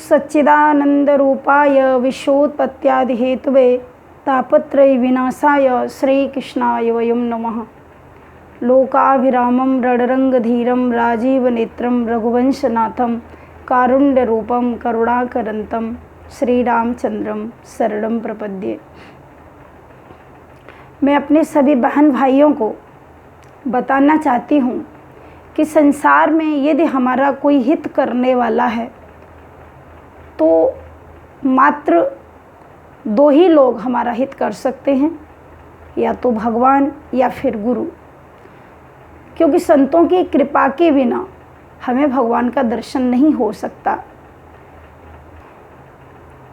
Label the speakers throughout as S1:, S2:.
S1: सच्चिदानंदरूपाय विश्वोत्पत्त्यादिहेतवे तापत्रय विनाशाय श्रीकृष्णाय वयं नमः। लोकाभिरामं रणरंगधीरं राजीवनेत्रं रघुवंशनाथं कारुण्यरूपं करुणाकरन्तं श्रीरामचंद्रम शरणं प्रपद्ये। मैं अपने सभी बहन भाइयों को बताना चाहती हूँ कि संसार में यदि हमारा कोई हित करने वाला है तो मात्र दो ही लोग हमारा हित कर सकते हैं, या तो भगवान या फिर गुरु। क्योंकि संतों की कृपा के बिना हमें भगवान का दर्शन नहीं हो सकता।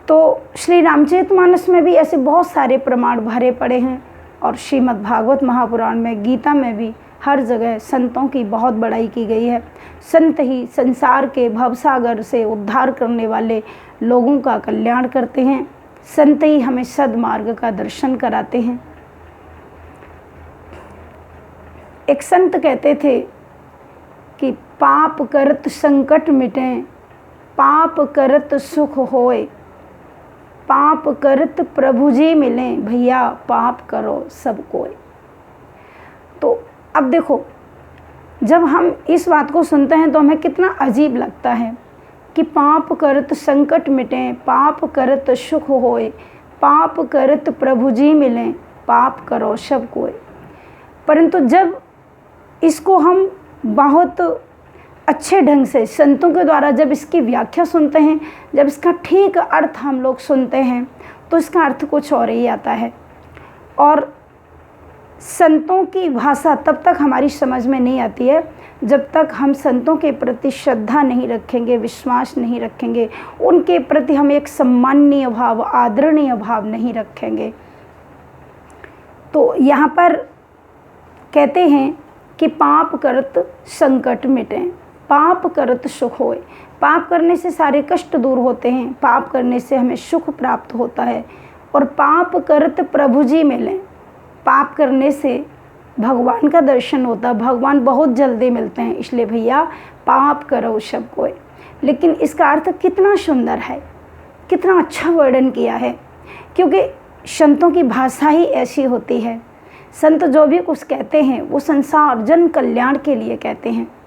S1: तो श्री रामचरितमानस में भी ऐसे बहुत सारे प्रमाण भरे पड़े हैं, और श्रीमद् भागवत महापुराण में, गीता में भी हर जगह संतों की बहुत बड़ाई की गई है। संत ही संसार के भवसागर से उद्धार करने वाले लोगों का कल्याण करते हैं। संत ही हमें सद्मार्ग का दर्शन कराते हैं। एक संत कहते थे कि पाप करत संकट मिटें, पाप करत सुख होए, पाप करत प्रभु जी मिलें, भैया पाप करो सब कोई। तो अब देखो, जब हम इस बात को सुनते हैं तो हमें कितना अजीब लगता है कि पाप करत संकट मिटें, पाप करत सुख होए, पाप करत प्रभु जी मिलें, पाप करो सब कोई। परंतु जब इसको हम बहुत अच्छे ढंग से संतों के द्वारा जब इसकी व्याख्या सुनते हैं, जब इसका ठीक अर्थ हम लोग सुनते हैं, तो इसका अर्थ कुछ और ही आता है। और संतों की भाषा तब तक हमारी समझ में नहीं आती है जब तक हम संतों के प्रति श्रद्धा नहीं रखेंगे, विश्वास नहीं रखेंगे, उनके प्रति हम एक सम्माननीय भाव, आदरणीय भाव नहीं रखेंगे। तो यहाँ पर कहते हैं कि पाप करत संकट मिटें, पाप करत सुख होए। पाप करने से सारे कष्ट दूर होते हैं, पाप करने से हमें सुख प्राप्त होता है। और पाप करत प्रभु जी मिलें, पाप करने से भगवान का दर्शन होता है, भगवान बहुत जल्दी मिलते हैं। इसलिए भैया पाप करो सब कोई। लेकिन इसका अर्थ कितना सुंदर है, कितना अच्छा वर्णन किया है, क्योंकि संतों की भाषा ही ऐसी होती है। संत जो भी कुछ कहते हैं वो संसार जन कल्याण के लिए कहते हैं।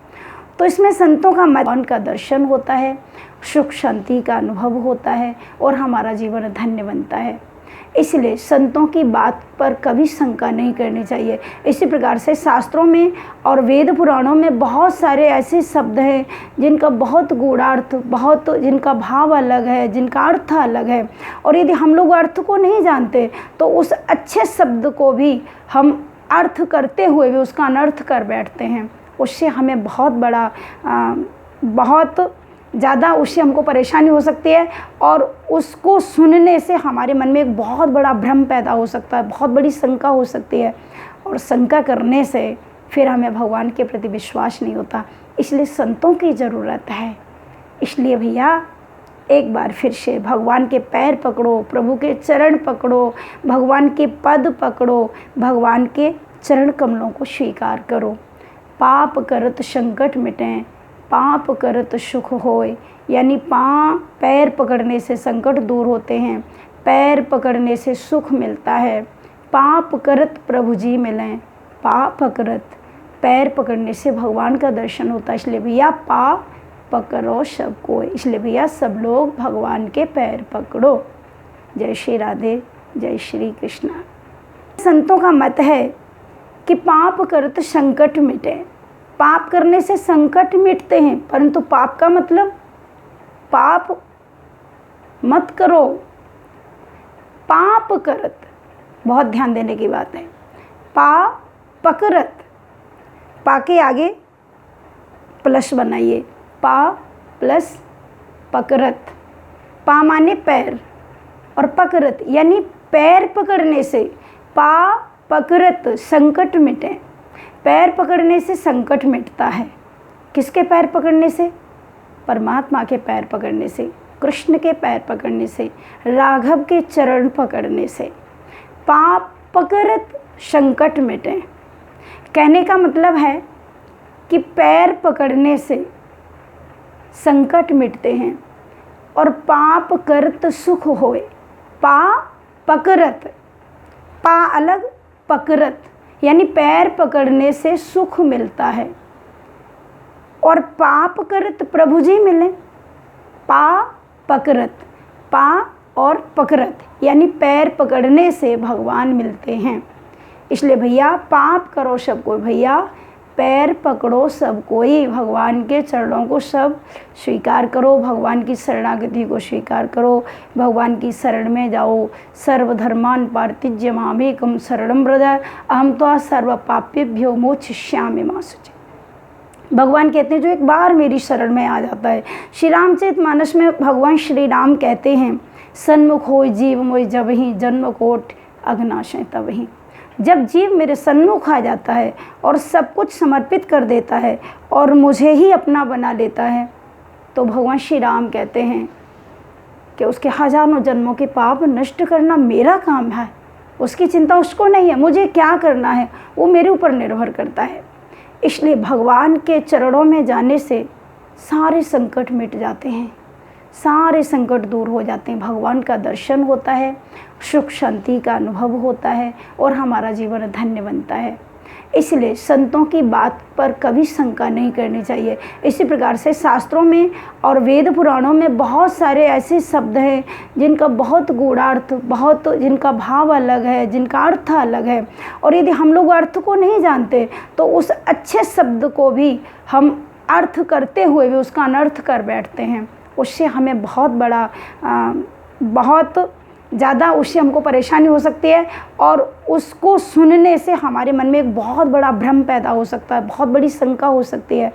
S1: तो इसमें संतों का भगवान का दर्शन होता है, सुख शांति का अनुभव होता है, और हमारा जीवन धन्य बनता है। इसलिए संतों की बात पर कभी शंका नहीं करनी चाहिए। इसी प्रकार से शास्त्रों में और वेद पुराणों में बहुत सारे ऐसे शब्द हैं जिनका बहुत गूढ़ार्थ, बहुत जिनका भाव अलग है, जिनका अर्थ अलग है। और यदि हम लोग अर्थ को नहीं जानते तो उस अच्छे शब्द को भी हम अर्थ करते हुए भी उसका अनर्थ कर बैठते हैं। उससे हमें बहुत ज़्यादा उससे हमको परेशानी हो सकती है, और उसको सुनने से हमारे मन में एक बहुत बड़ा भ्रम पैदा हो सकता है, बहुत बड़ी शंका हो सकती है, और शंका करने से फिर हमें भगवान के प्रति विश्वास नहीं होता। इसलिए संतों की ज़रूरत है। इसलिए भैया एक बार फिर से भगवान के पैर पकड़ो, प्रभु के चरण पकड़ो, भगवान के पद पकड़ो, भगवान के चरण कमलों को स्वीकार करो। पाप करत संकट मिटें, पाप करत सुख होए। यानी पैर पकड़ने से संकट दूर होते हैं, पैर पकड़ने से सुख मिलता है। पाप करत प्रभु जी मिलें, पाप करत, पैर पकड़ने से भगवान का दर्शन होता है। इसलिए भैया पाप पकड़ो सब कोई। इसलिए भैया सब लोग भगवान के पैर पकड़ो। जय श्री राधे, जय श्री कृष्णा। संतों का मत है कि पाप करत संकट मिटे। पाप करने से संकट मिटते हैं, परंतु पाप का मतलब पाप मत करो। पाप करत, बहुत ध्यान देने की बात है। पकरत, पा के आगे प्लस बनाइए, पा प्लस पकरत। पा माने पैर, और पकरत यानी पैर पकड़ने से, पा पकरत संकट मिटे। पैर पकड़ने से संकट मिटता है। किसके पैर पकड़ने से? परमात्मा के पैर पकड़ने से, कृष्ण के पैर पकड़ने से, राघव के चरण पकड़ने से। पाप पकड़त संकट मिटे। कहने का मतलब है कि पैर पकड़ने से संकट मिटते हैं और पाप करत सुख होए। पा पकड़त, पा अलग, पकड़त यानी पैर पकड़ने से सुख मिलता है और पाप करत प्रभु जी मिले। पा पकड़त, पा और पकड़त यानी पैर पकड़ने से भगवान मिलते हैं। इसलिए भैया पाप करो सब कोई, भैया पैर पकड़ो सब कोई, भगवान के चरणों को सब स्वीकार करो, भगवान की शरणागति को स्वीकार करो, भगवान की शरण में जाओ। सर्वधर्मान पार्तिज्य मामेकम शरणम व्रज अहम तो सर्व पापेभ्यो मोक्षयिष्यामि मा शुचि। भगवान कहते हैं जो एक बार मेरी शरण में आ जाता है। श्री रामचरितमानस में भगवान श्री राम कहते हैं, सन्मुख होय जीव मोय जबहि, जन्म कोट अघनाशय तबहि। जब जीव मेरे सन्मुख आ जाता है और सब कुछ समर्पित कर देता है और मुझे ही अपना बना लेता है, तो भगवान श्री राम कहते हैं कि उसके हजारों जन्मों के पाप नष्ट करना मेरा काम है। उसकी चिंता उसको नहीं है, मुझे क्या करना है वो मेरे ऊपर निर्भर करता है। इसलिए भगवान के चरणों में जाने से सारे संकट मिट जाते हैं, सारे संकट दूर हो जाते हैं। भगवान का दर्शन होता है, सुख शांति का अनुभव होता है और हमारा जीवन धन्य बनता है। इसलिए संतों की बात पर कभी शंका नहीं करनी चाहिए। इसी प्रकार से शास्त्रों में और वेद पुराणों में बहुत सारे ऐसे शब्द हैं जिनका बहुत गूढ़ार्थ, बहुत जिनका भाव अलग है, जिनका अर्थ अलग है, और यदि हम लोग अर्थ को नहीं जानते तो उस अच्छे शब्द को भी हम अर्थ करते हुए भी उसका अनर्थ कर बैठते हैं। उससे हमें बहुत ज़्यादा उससे हमको परेशानी हो सकती है और उसको सुनने से हमारे मन में एक बहुत बड़ा भ्रम पैदा हो सकता है, बहुत बड़ी शंका हो सकती है।